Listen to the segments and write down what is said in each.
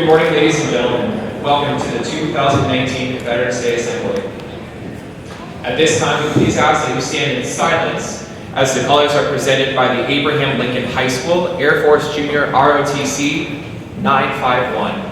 morning, ladies and gentlemen. Welcome to the 2019 Veterans Day Assembly. At this time, we please ask that you stand in silence as the colors are presented by the Abraham Lincoln High School Air Force Junior ROTC 951.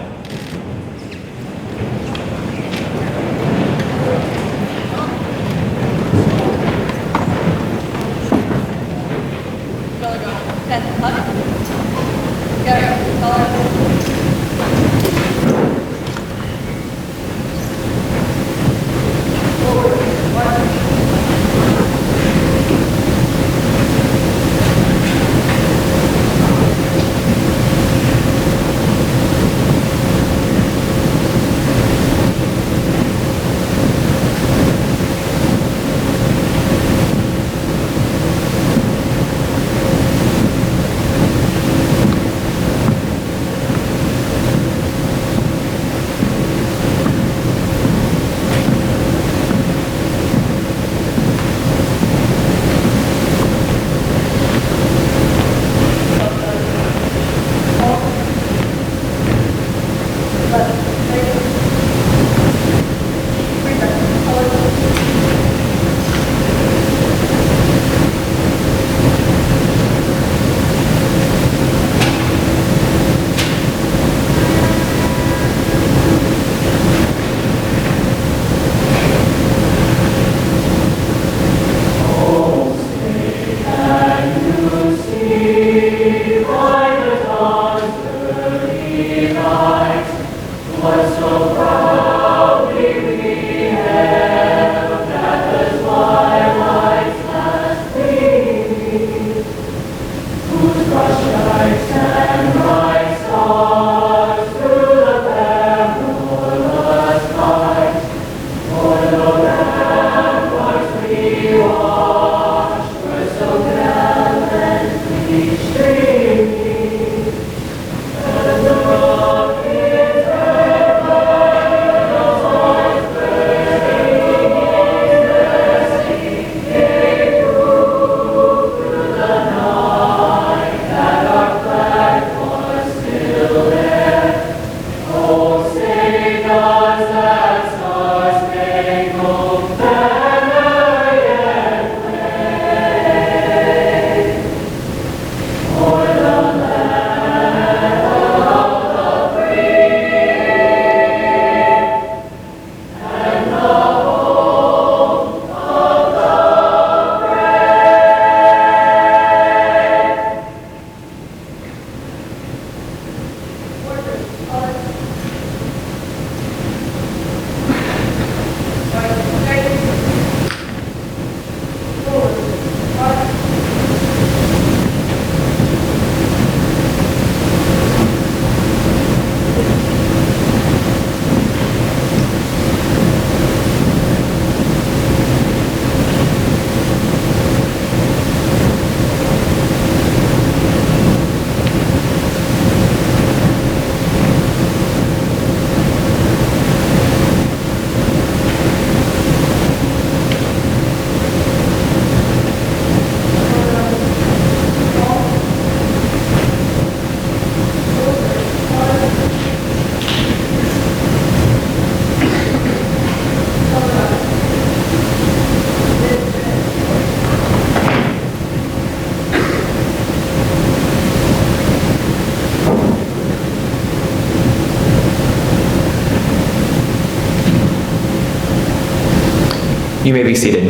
You may be seated.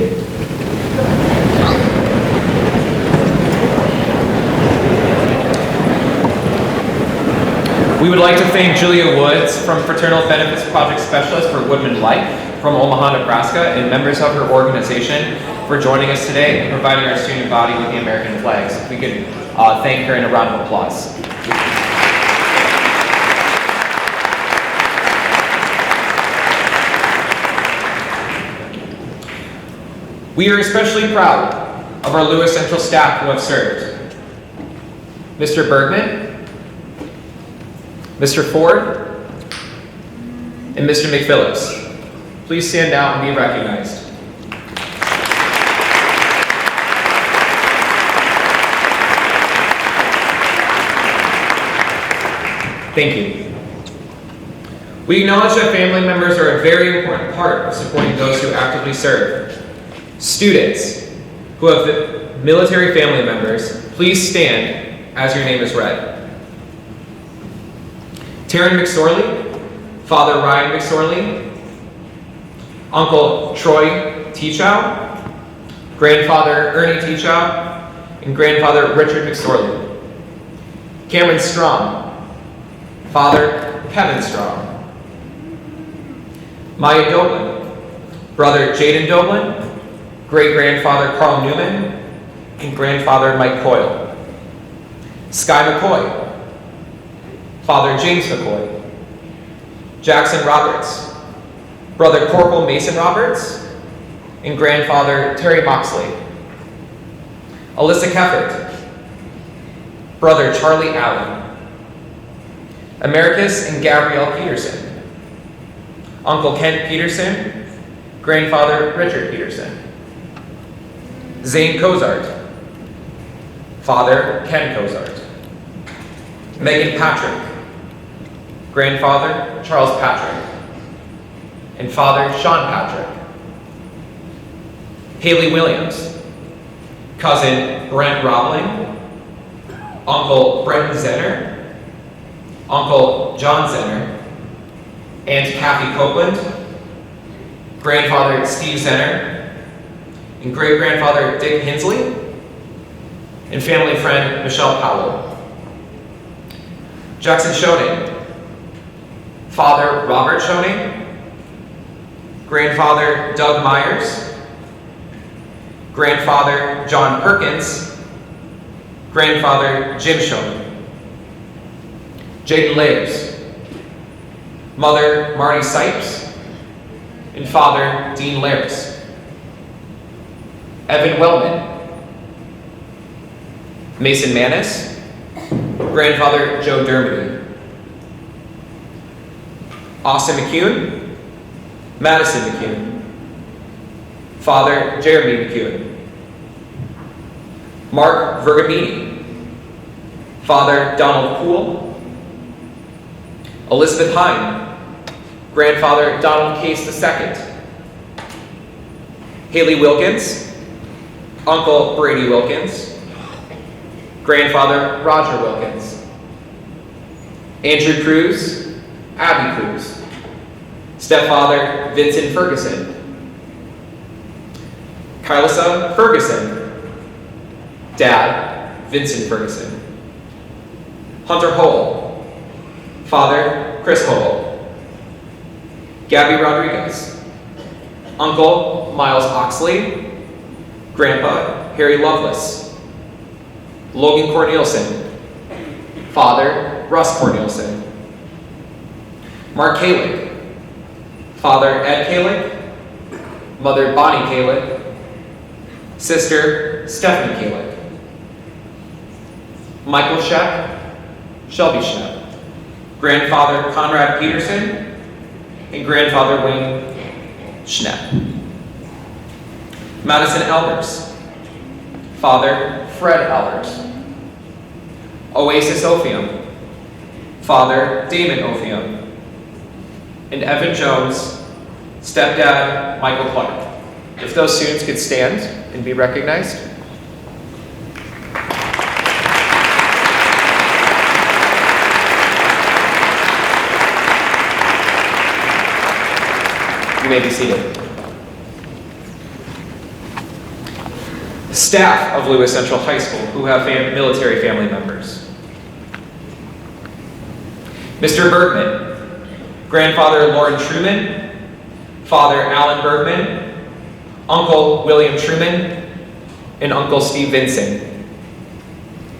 We would like to thank Julia Woods from Fraternal Benefits Project Specialist for Woodman Life from Omaha, Nebraska, and members of her organization for joining us today and providing our student body with the American flags. If we could thank her in a round of applause. We are especially proud of our Lewis Central staff who have served. Mr. Bergman, Mr. Ford, and Mr. McPhillips. Please stand out and be recognized. Thank you. We acknowledge that family members are a very important part of supporting those who actively serve. Students who have military family members, please stand as your name is read. Taryn McSorley, Father Ryan McSorley, Uncle Troy Teachow, Grandfather Ernie Teachow, and Grandfather Richard McSorley. Cameron Strong, Father Kevin Strong. Maya Doblin, Brother Jaden Doblin, Great-Grandfather Carl Newman, and Grandfather Mike Coyle. Sky McCoy, Father James McCoy. Jackson Roberts, Brother Corporal Mason Roberts, and Grandfather Terry Moxley. Alyssa Keffert, Brother Charlie Allen. Americus and Gabrielle Peterson. Uncle Kent Peterson, Grandfather Richard Peterson. Zane Cozart, Father Ken Cozart. Megan Patrick, Grandfather Charles Patrick, and Father Sean Patrick. Haley Williams, Cousin Brent Robling, Uncle Brenton Zenner, Uncle John Zenner, Aunt Kathy Copeland, Grandfather Steve Zenner, and Great-Grandfather Dick Hinsley, and family friend Michelle Powell. Jackson Schoening, Father Robert Schoening, Grandfather Doug Myers, Grandfather John Perkins, Grandfather Jim Schoening. Jaden Layers, Mother Marty Sipes, and Father Dean Laris. Evan Wellman, Mason Manis, Grandfather Joe Dermody. Austin McCune, Madison McCune, Father Jeremy McCune. Mark Vergamini, Father Donald Poole. Elizabeth Hine, Grandfather Donald Case II. Haley Wilkins, Uncle Brady Wilkins, Grandfather Roger Wilkins. Andrew Cruz, Abby Cruz. Stepfather Vincent Ferguson. Kylasa Ferguson, Dad Vincent Ferguson. Hunter Hole, Father Chris Hole. Gabby Rodriguez, Uncle Miles Oxley, Grandpa Harry Lovelace. Logan Cornelison, Father Russ Cornelison. Mark Kalick, Father Ed Kalick, Mother Bonnie Kalick, Sister Stephanie Kalick. Michael Shepp, Shelby Shepp. Grandfather Conrad Peterson, and Grandfather Wayne Schnepp. Madison Elders, Father Fred Elders. Oasis Ophium, Father Damon Ophium. And Evan Jones, Stepdad Michael Clark. If those students could stand and be recognized. You may be seated. Staff of Lewis Central High School who have military family members. Mr. Bergman, Grandfather Lauren Truman, Father Alan Bergman, Uncle William Truman, and Uncle Steve Vinson.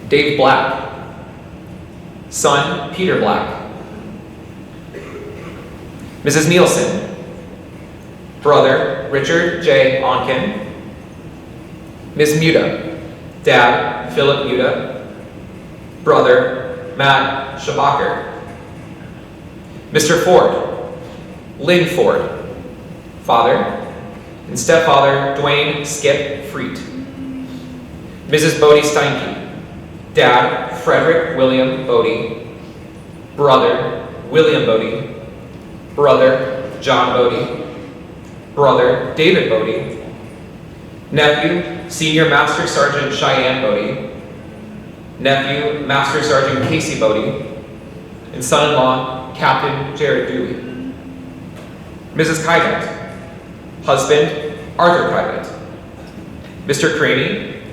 Dave Black, son Peter Black. Mrs. Nielsen, Brother Richard J. Onken. Ms. Muta, Dad Philip Muta. Brother Matt Schabacher. Mr. Ford, Lynn Ford. Father and stepfather Dwayne Skip Freet. Mrs. Bodie Steinke, Dad Frederick William Bodie. Brother William Bodie. brother John Bodie, brother David Bodie, nephew Senior Master Sergeant Cheyenne Bodie, nephew Master Sergeant Casey Bodie, and son-in-law Captain Jared Dewey. Mrs. Kybent, husband Arthur Kybent. Mr. Craney,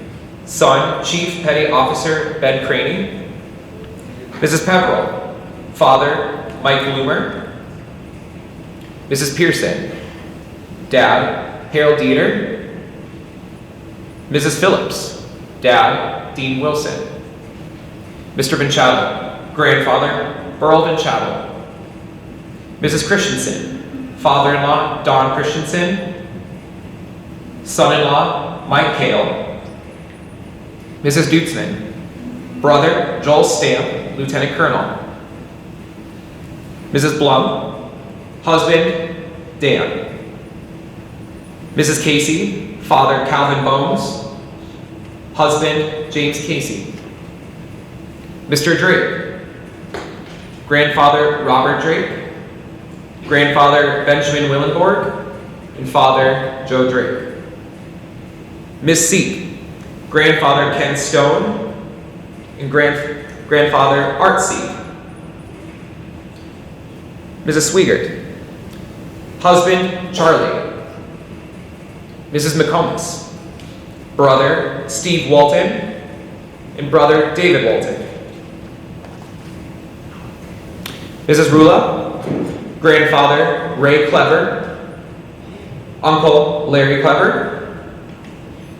son Chief Petty Officer Ben Craney. Mrs. Pepperell, father Mike Loomer. Mrs. Pearson, dad Harold Dieter. Mrs. Phillips, dad Dean Wilson. Mr. Vinchatto, grandfather Burl Vinchatto. Mrs. Christensen, father-in-law Don Christensen. Son-in-law Mike Kale. Mrs. Dutzman, brother Joel Stamp, Lieutenant Colonel. Mrs. Blum, husband Dan. Mrs. Casey, father Calvin Bones. Husband James Casey. Mr. Drake, grandfather Robert Drake. Grandfather Benjamin Willenborg, and father Joe Drake. Miss Seek, grandfather Ken Stone, and grandfather Art Seek. Mrs. Swigert, husband Charlie. Mrs. McComas, brother Steve Walton, and brother David Walton. Mrs. Rula, grandfather Ray Clever, uncle Larry Clever,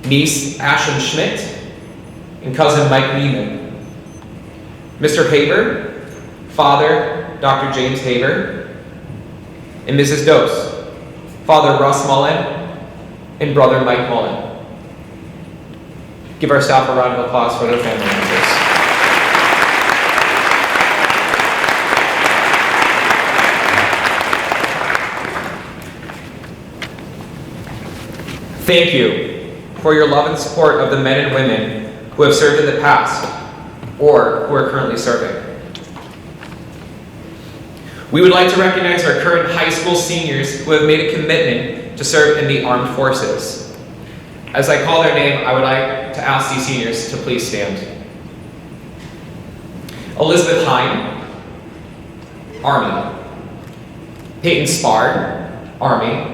niece Ashlyn Schmidt, and cousin Mike Neiman. Mr. Haber, father Dr. James Haber, and Mrs. Dose, father Russ Mullen, and brother Mike Mullen. Give our staff a round of applause for their family members. Thank you for your love and support of the men and women who have served in the past or who are currently serving. We would like to recognize our current high school seniors who have made a commitment to serve in the armed forces. As I call their name, I would like to ask these seniors to please stand. Elizabeth Hine, Army. Peyton Spar, Army.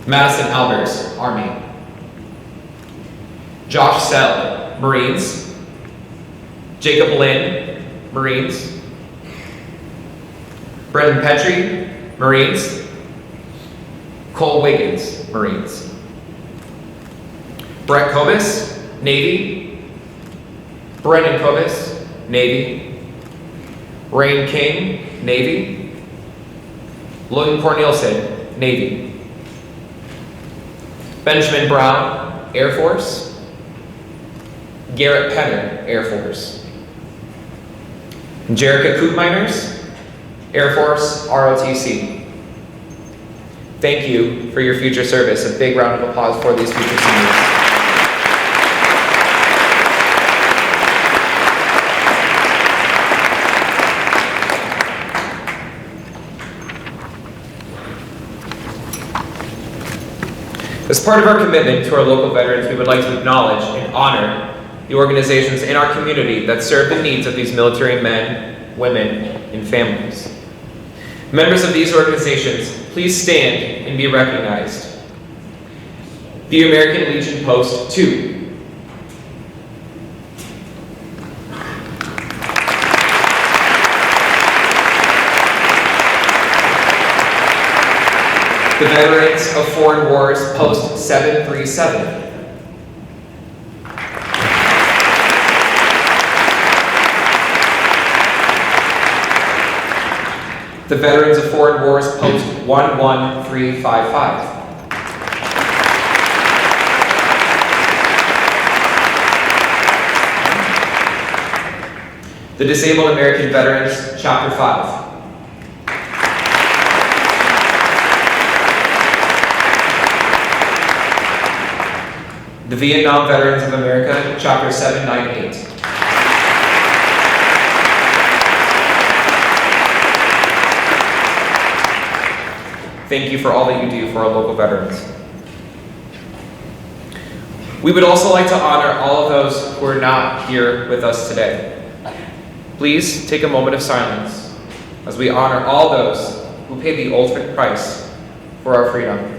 Madison Albers, Army. Josh Sell, Marines. Jacob Lynn, Marines. Brendan Petrie, Marines. Cole Wiggins, Marines. Brett Kobus, Navy. Brendan Kobus, Navy. Rain King, Navy. Logan Cornelison, Navy. Benjamin Brown, Air Force. Garrett Penner, Air Force. Jerica Koopmeiners, Air Force, ROTC. Thank you for your future service. A big round of applause for these future seniors. As part of our commitment to our local veterans, we would like to acknowledge and honor the organizations in our community that serve the needs of these military men, women, and families. Members of these organizations, please stand and be recognized. The American Legion Post 2. The Veterans of Foreign Wars Post 737. The Veterans of Foreign Wars Post 11355. The Disabled American Veterans, Chapter 5. The Vietnam Veterans of America, Chapter 798. thank you for all that you do for our local veterans. We would also like to honor all of those who are not here with us today. Please take a moment of silence as we honor all those who paid the ultimate price for our freedom.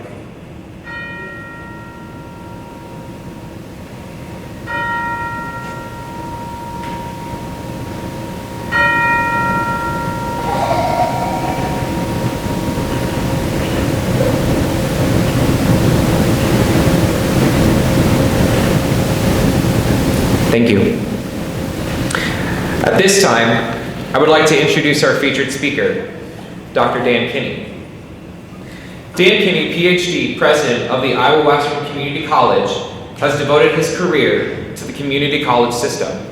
Thank you. At this time, I would like to introduce our featured speaker, Dr. Dan Kinney. Dan Kinney, PhD, President of the Iowa Western Community College, has devoted his career to the community college system.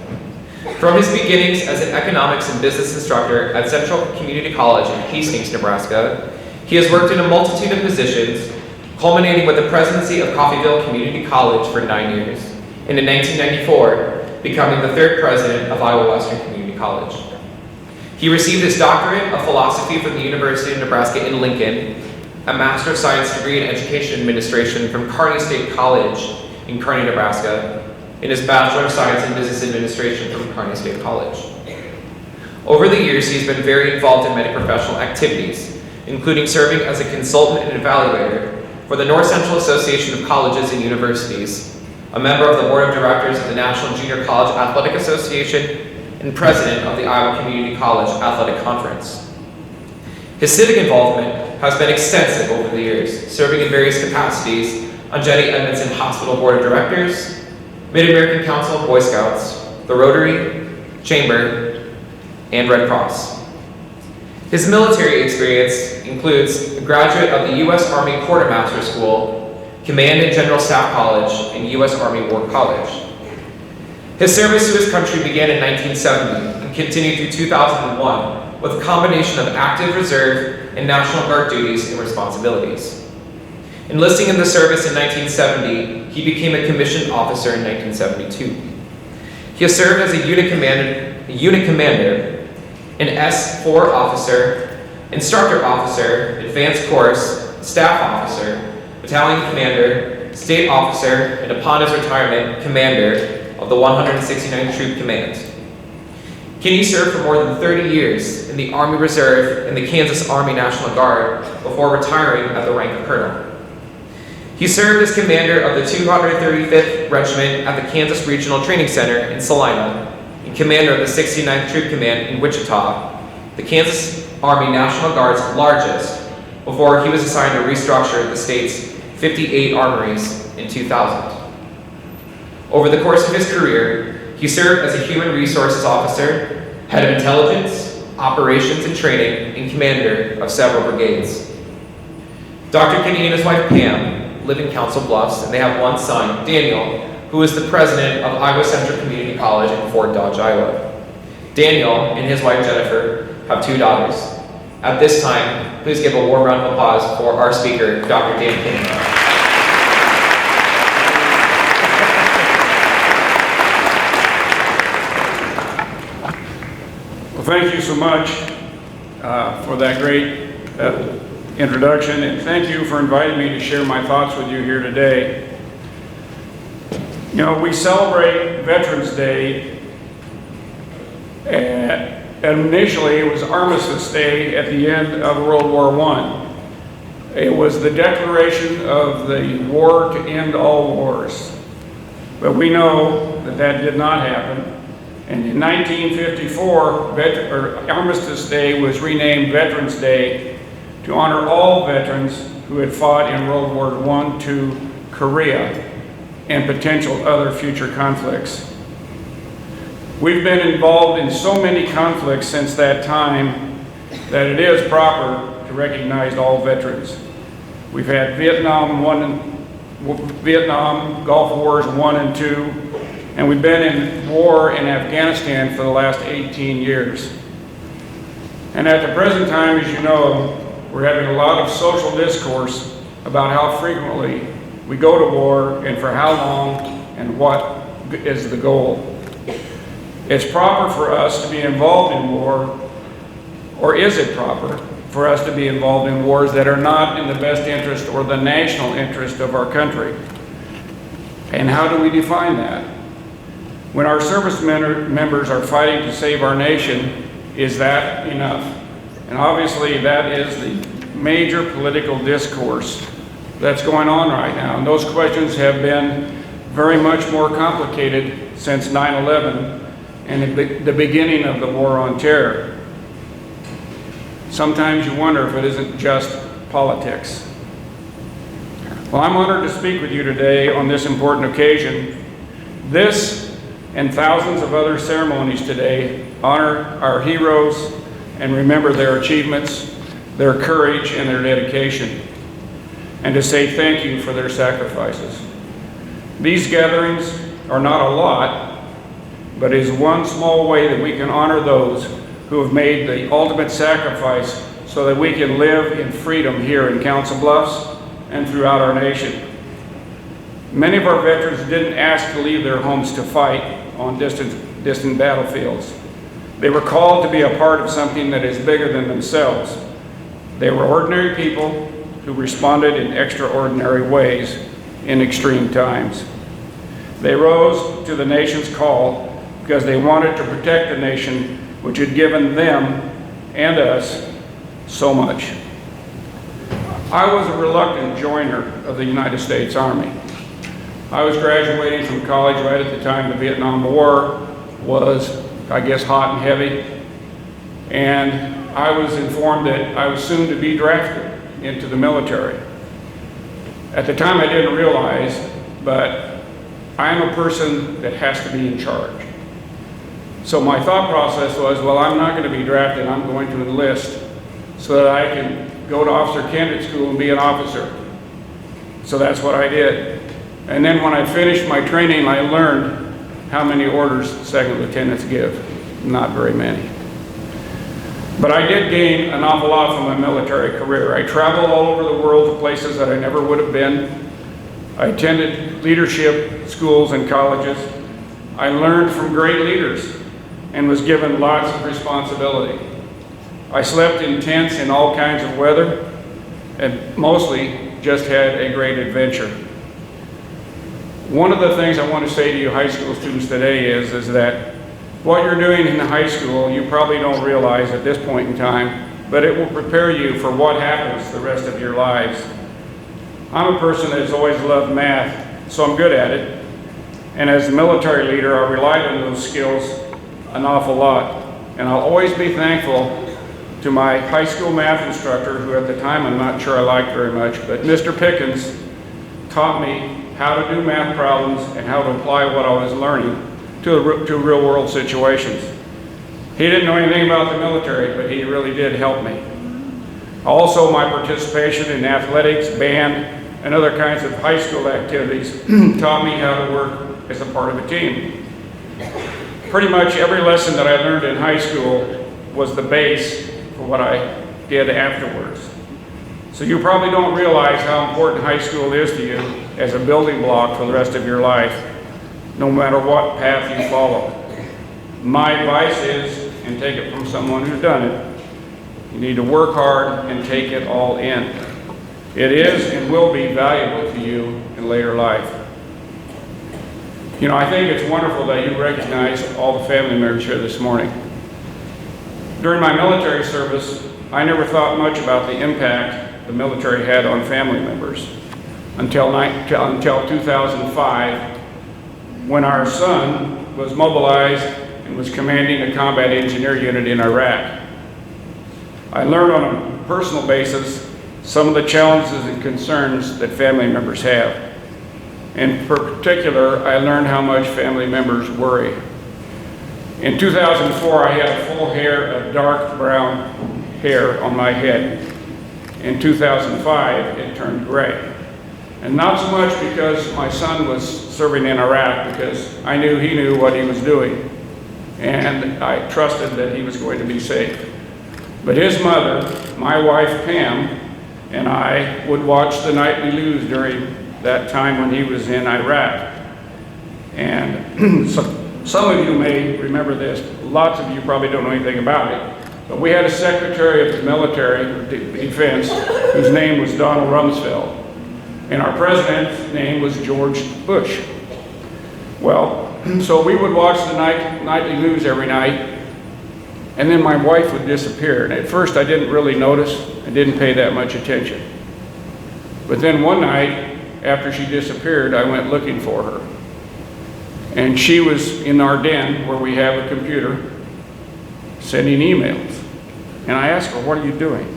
From his beginnings as an economics and business instructor at Central Community College in Hastings, Nebraska, he has worked in a multitude of positions, culminating with the presidency of Coffeyville Community College for 9 years, and in 1994, becoming the 3rd president of Iowa Western Community College. He received his doctorate of philosophy from the University of Nebraska in Lincoln, a Master of Science degree in Education Administration from Kearney State College in Kearney, Nebraska, and his Bachelor of Science in Business Administration from Kearney State College. Over the years, he's been very involved in many professional activities, including serving as a consultant and evaluator for the North Central Association of Colleges and Universities, a member of the Board of Directors of the National Junior College Athletic Association, and president of the Iowa Community College Athletic Conference. His civic involvement has been extensive over the years, serving in various capacities on Jenny Edmondson Hospital Board of Directors, Mid-American Council of Boy Scouts, the Rotary, Chamber, and Red Cross. His military experience includes a graduate of the U.S. Army Quartermaster School, Command and General Staff College, and U.S. Army War College. His service to his country began in 1970 and continued through 2001 with a combination of active reserve and National Guard duties and responsibilities. Enlisting in the service in 1970, he became a commissioned officer in 1972. He has served as a unit commander, an S4 officer, instructor officer, advanced course, staff officer, battalion commander, state officer, and upon his retirement, commander of the 169th Troop Command. Kinney served for more than 30 years in the Army Reserve and the Kansas Army National Guard before retiring at the rank of colonel. He served as commander of the 235th Regiment at the Kansas Regional Training Center in Salina and commander of the 69th Troop Command in Wichita, the Kansas Army National Guard's largest, before he was assigned to restructure the state's 58 armories in 2000. Over the course of his career, he served as a human resources officer, head of intelligence, operations and training, and commander of several brigades. Dr. Kinney and his wife Pam live in Council Bluffs, and they have one son, Daniel, who is the president of Iowa Central Community College in Fort Dodge, Iowa. Daniel and his wife Jennifer have 2 daughters. At this time, please give a warm round of applause for our speaker, Dr. Dan Kinney. Well, thank you so much for that great introduction, and thank you for inviting me to share my thoughts with you here today. You know, we celebrate Veterans Day, and initially it was Armistice Day at the end of World War I. It was the declaration of the war to end all wars. But we know that that did not happen. And in 1954, Armistice Day was renamed Veterans Day to honor all veterans who had fought in World War I, II, Korea, and potential other future conflicts. We've been involved in so many conflicts since that time that it is proper to recognize all veterans. We've had Vietnam, Gulf Wars 1 and 2, and we've been in war in Afghanistan for the last 18 years. And at the present time, as you know, we're having a lot of social discourse about how frequently we go to war and for how long and what is the goal. It's proper for us to be involved in war, or is it proper for us to be involved in wars that are not in the best interest or the national interest of our country. And how do we define that? When our service members are fighting to save our nation, is that enough? And obviously that is the major political discourse that's going on right now. And those questions have been very much more complicated since 9/11 and the beginning of the war on terror. Sometimes you wonder if it isn't just politics. Well, I'm honored to speak with you today on this important occasion. This and thousands of other ceremonies today honor our heroes and remember their achievements, their courage, and their dedication, and to say thank you for their sacrifices. These gatherings are not a lot, but is one small way that we can honor those who have made the ultimate sacrifice so that we can live in freedom here in Council Bluffs and throughout our nation. Many of our veterans didn't ask to leave their homes to fight on distant battlefields. They were called to be a part of something that is bigger than themselves. They were ordinary people who responded in extraordinary ways in extreme times. They rose to the nation's call because they wanted to protect the nation which had given them and us so much. I was a reluctant joiner of the United States Army. I was graduating from college right at the time the Vietnam War was, I guess, hot and heavy. And I was informed that I was soon to be drafted into the military. At the time I didn't realize, but I'm a person that has to be in charge. So my thought process was, well, I'm not going to be drafted, I'm going to enlist so that I can go to officer candidate school and be an officer. So that's what I did. And then when I finished my training, I learned how many orders second lieutenants give. Not very many. But I did gain an awful lot from my military career. I traveled all over the world to places that I never would have been. I attended leadership schools and colleges. I learned from great leaders and was given lots of responsibility. I slept in tents in all kinds of weather and mostly just had a great adventure. One of the things I want to say to you high school students today is that what you're doing in the high school you probably don't realize at this point in time, but it will prepare you for what happens the rest of your lives. I'm a person that's always loved math, so I'm good at it. And as a military leader, I relied on those skills an awful lot. And I'll always be thankful to my high school math instructor, who at the time I'm not sure I liked very much, but Mr. Pickens taught me how to do math problems and how to apply what I was learning to real world situations. He didn't know anything about the military, but he really did help me. Also, my participation in athletics, band, and other kinds of high school activities taught me how to work as a part of a team. Pretty much every lesson that I learned in high school was the base for what I did afterwards. So you probably don't realize how important high school is to you as a building block for the rest of your life, no matter what path you follow. My advice is, and take it from someone who's done it, you need to work hard and take it all in. It is and will be valuable to you in later life. You know, I think it's wonderful that you recognize all the family members here this morning. During my military service, I never thought much about the impact the military had on family members until 2005, when our son was mobilized and was commanding a combat engineer unit in Iraq. I learned on a personal basis some of the challenges and concerns that family members have. In particular, I learned how much family members worry. In 2004, I had a full hair of dark brown hair on my head. In 2005, it turned gray. And not so much because my son was serving in Iraq, because I knew he knew what he was doing. And I trusted that he was going to be safe. But his mother, my wife Pam, and I would watch the nightly news during that time when he was in Iraq. And some of you may remember this. Lots of you probably don't know anything about it. But we had a Secretary of the Military Defense whose name was Donald Rumsfeld, and our president's name was George Bush. Well, so we would watch the nightly news every night, and then my wife would disappear. And at first I didn't really notice, I didn't pay that much attention. But then one night, after she disappeared, I went looking for her. And she was in our den where we have a computer, sending emails. And I asked her, "What are you doing?"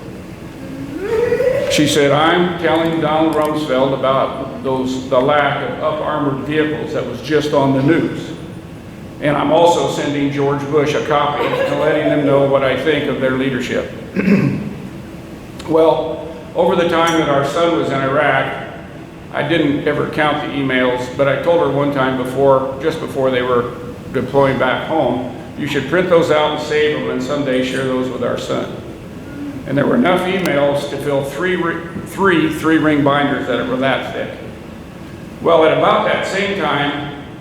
She said, "I'm telling Donald Rumsfeld about the lack of up-armored vehicles that was just on the news. And I'm also sending George Bush a copy and letting them know what I think of their leadership." Well, over the time that our son was in Iraq, I didn't ever count the emails, but I told her one time just before they were deploying back home, "You should print those out and save them and someday share those with our son." And there were enough emails to fill three three-ring binders that were that thick. Well, at about that same time,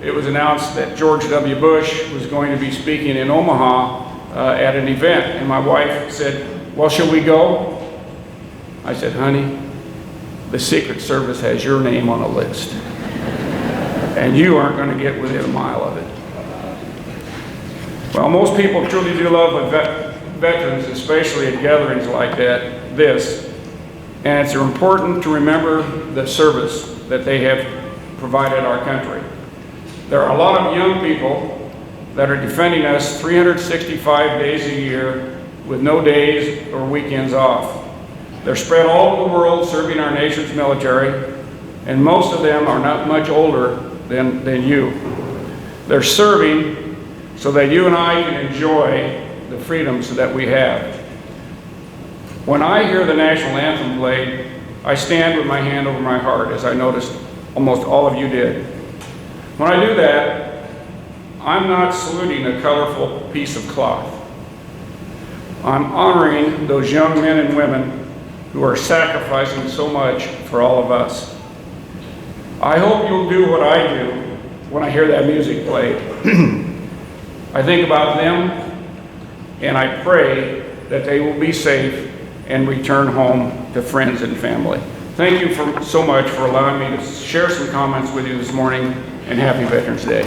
it was announced that George W. Bush was going to be speaking in Omaha at an event. And my wife said, "Well, shall we go?" I said, "Honey, the Secret Service has your name on a list. And you aren't going to get within a mile of it." Well, most people truly do love veterans, especially at gatherings like this. And it's important to remember the service that they have provided our country. There are a lot of young people that are defending us 365 days a year with no days or weekends off. They're spread all over the world serving our nation's military, and most of them are not much older than you. They're serving so that you and I can enjoy the freedoms that we have. When I hear the national anthem played, I stand with my hand over my heart, as I noticed almost all of you did. When I do that, I'm not saluting a colorful piece of cloth. I'm honoring those young men and women who are sacrificing so much for all of us. I hope you'll do what I do when I hear that music played. I think about them, and I pray that they will be safe and return home to friends and family. Thank you so much for allowing me to share some comments with you this morning, and happy Veterans Day.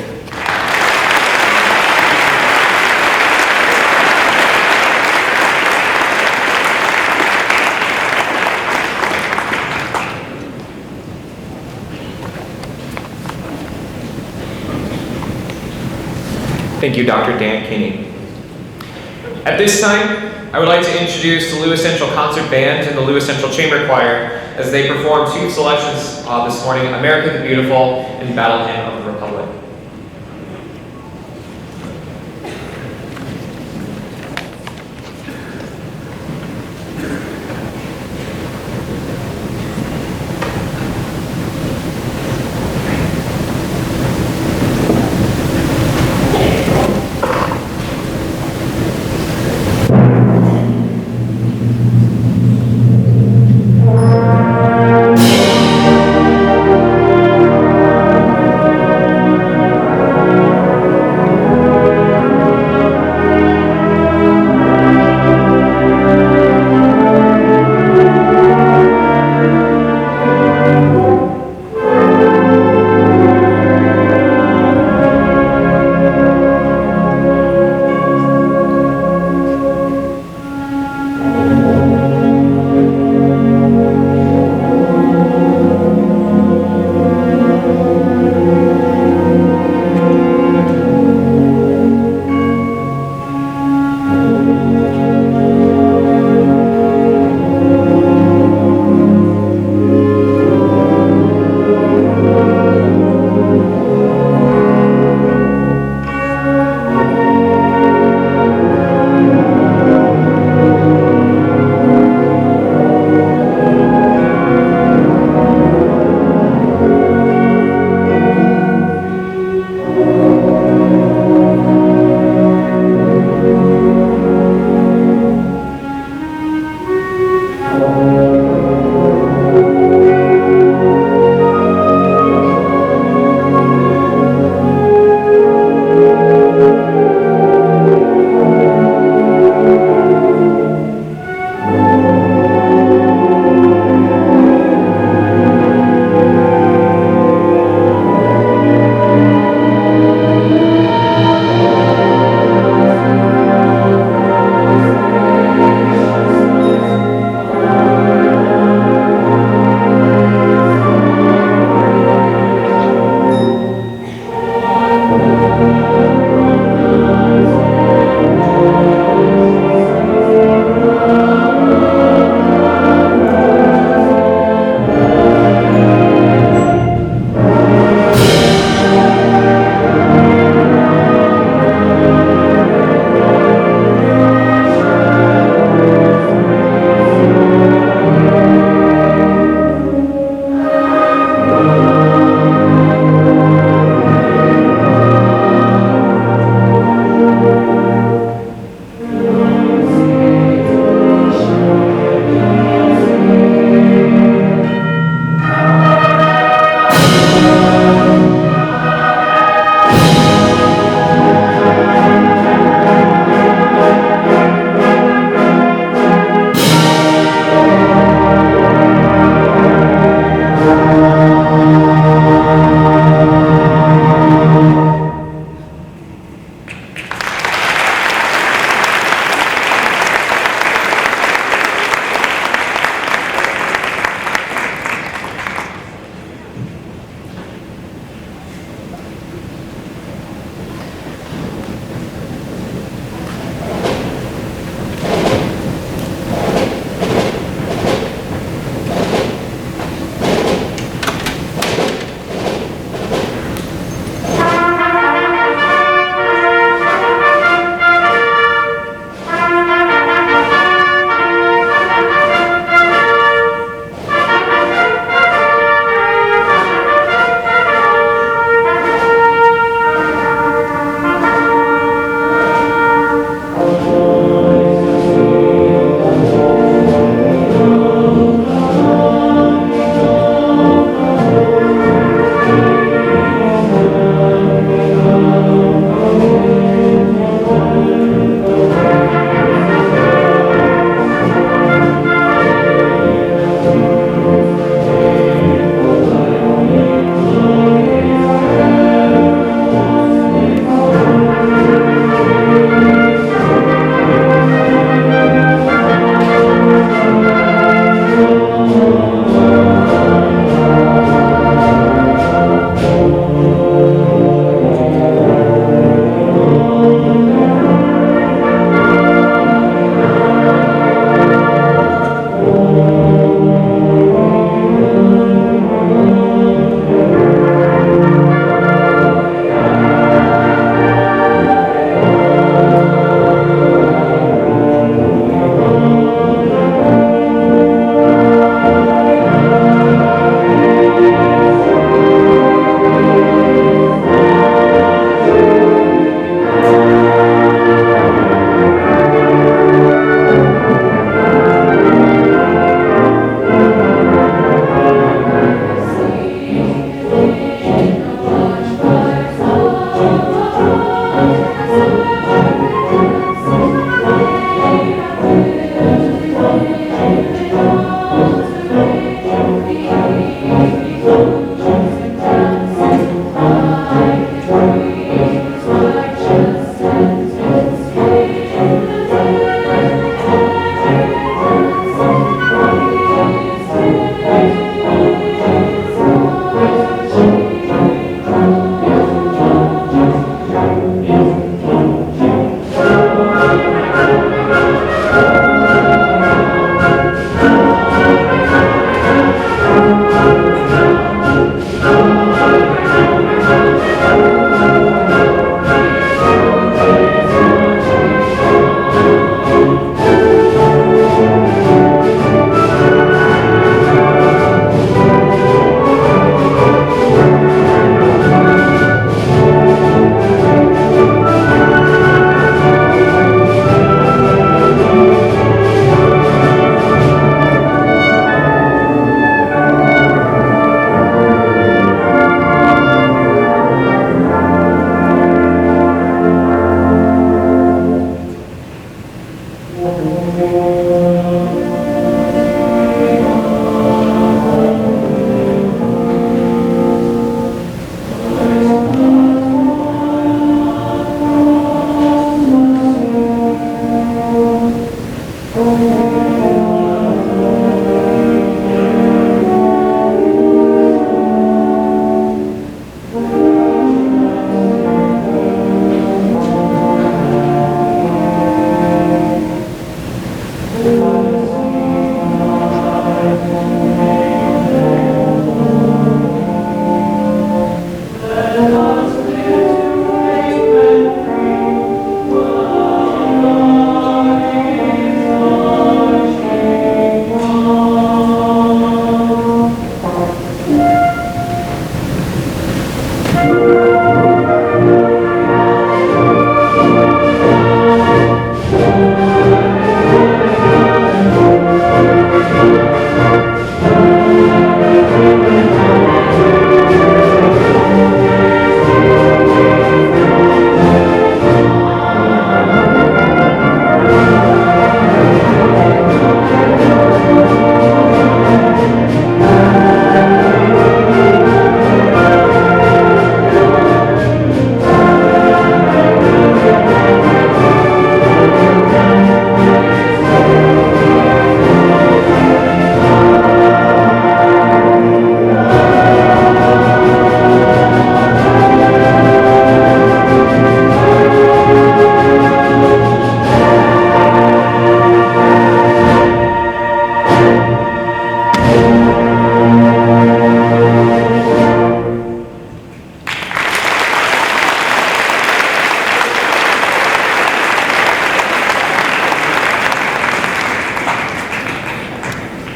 Thank you, Dr. Dan Kinney. At this time, I would like to introduce the Lewis Central Concert Band and the Lewis Central Chamber Choir as they perform two selections this morning, America the Beautiful and Battle Hymn of the Republic.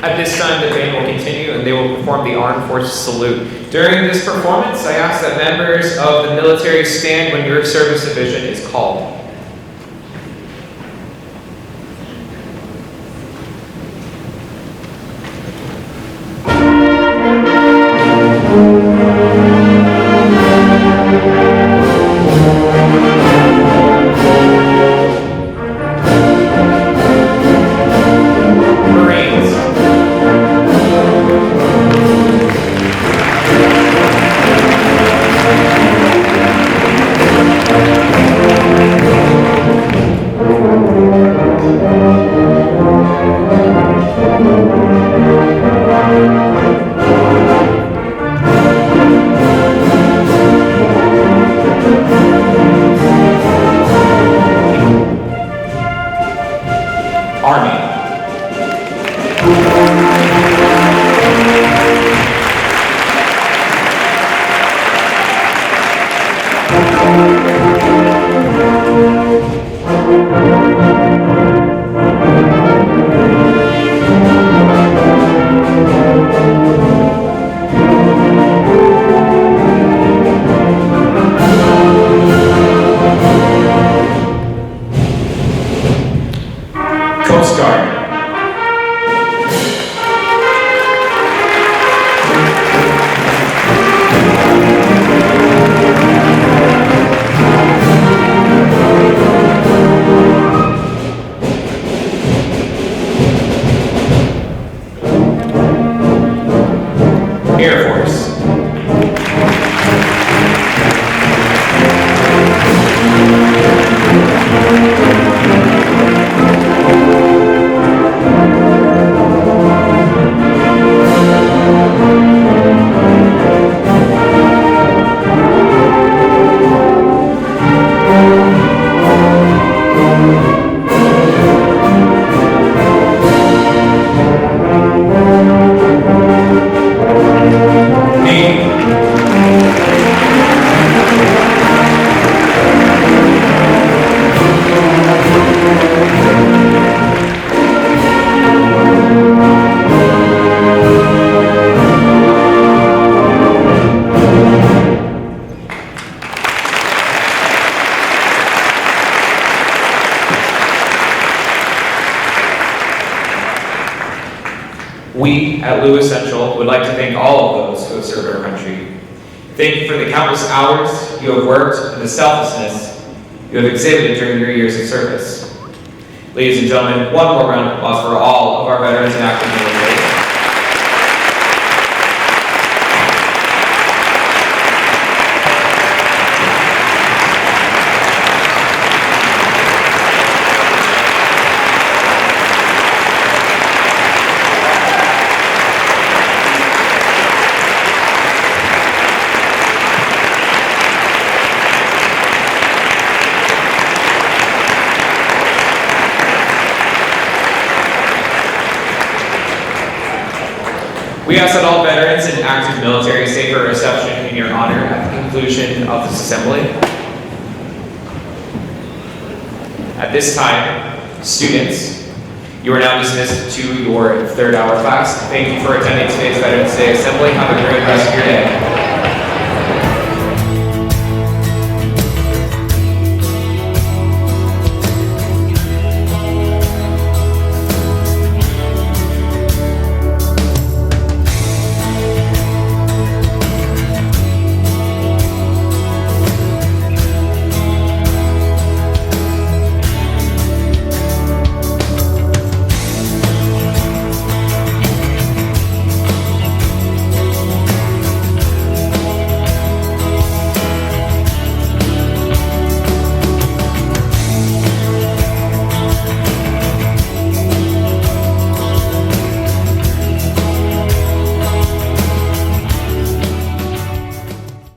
At this time, the band will continue and they will perform the Armed Forces Salute. During this performance, I ask that members of the military stand when your service division is called. Army. Coast Guard. Air Force. We at Lewis Central would like to thank all of those who have served our country. Thank you for the countless hours you have worked and the selflessness you have exhibited during your years of service. Ladies and gentlemen, one more round of applause for all of our veterans and active military. We ask that all veterans and active military stay for a reception in your honor at the conclusion of this assembly. At this time, students, you are now dismissed to your third hour class. Thank you for attending today's Veterans Day Assembly. Have a great rest of your day.